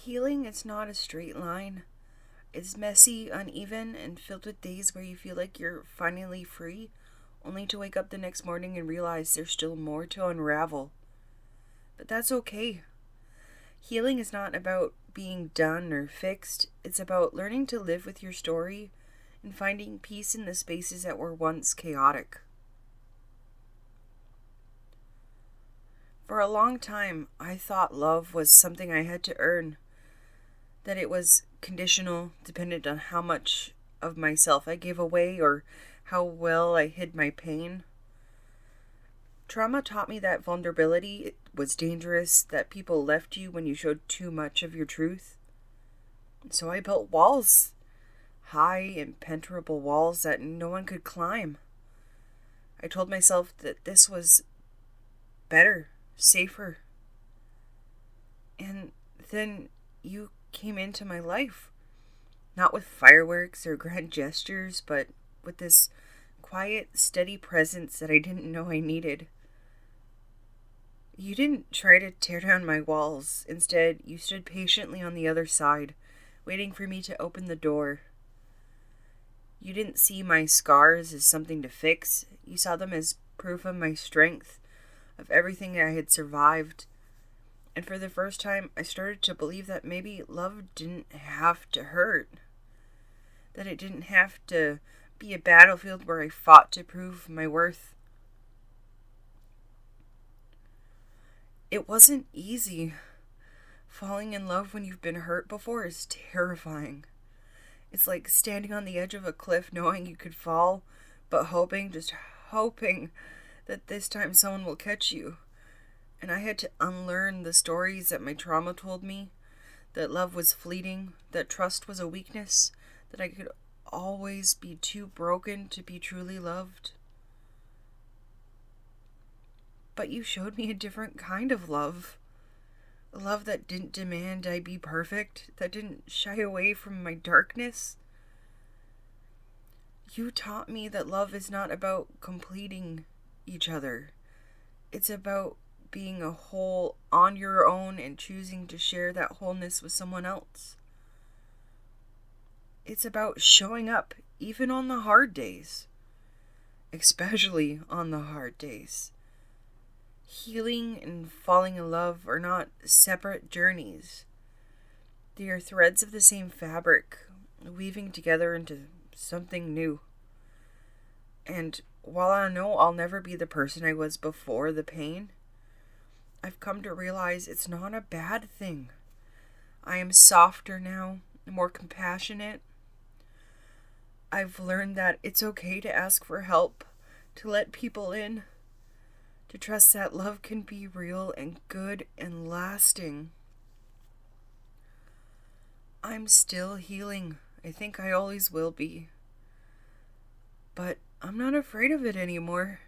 Healing is not a straight line. It's messy, uneven, and filled with days where you feel like you're finally free, only to wake up the next morning and realize there's still more to unravel. But that's okay. Healing is not about being done or fixed. It's about learning to live with your story and finding peace in the spaces that were once chaotic. For a long time, I thought love was something I had to earn, that it was conditional, dependent on how much of myself I gave away or how well I hid my pain. Trauma taught me that vulnerability was dangerous, that people left you when you showed too much of your truth. So I built walls, high, impenetrable walls that no one could climb. I told myself that this was better, safer. And then you came into my life, not with fireworks or grand gestures, but with this quiet, steady presence that I didn't know I needed. You didn't try to tear down my walls. Instead, you stood patiently on the other side, waiting for me to open the door. You didn't see my scars as something to fix. You saw them as proof of my strength, of everything I had survived. And for the first time, I started to believe that maybe love didn't have to hurt. That it didn't have to be a battlefield where I fought to prove my worth. It wasn't easy. Falling in love when you've been hurt before is terrifying. It's like standing on the edge of a cliff knowing you could fall, but just hoping that this time someone will catch you. And I had to unlearn the stories that my trauma told me, that love was fleeting, that trust was a weakness, that I could always be too broken to be truly loved. But you showed me a different kind of love. A love that didn't demand I be perfect, that didn't shy away from my darkness. You taught me that love is not about completing each other. It's about being a whole on your own and choosing to share that wholeness with someone else. It's about showing up even on the hard days, especially on the hard days. Healing and falling in love are not separate journeys. They are threads of the same fabric, weaving together into something new. And while I know I'll never be the person I was before the pain, I've come to realize it's not a bad thing. I am softer now, more compassionate. I've learned that it's okay to ask for help, to let people in, to trust that love can be real and good and lasting. I'm still healing. I think I always will be. But I'm not afraid of it anymore.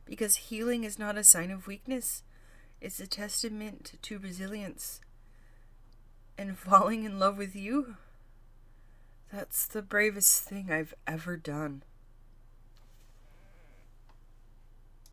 Because healing is not a sign of weakness. It's a testament to resilience. And falling in love with you, that's the bravest thing I've ever done.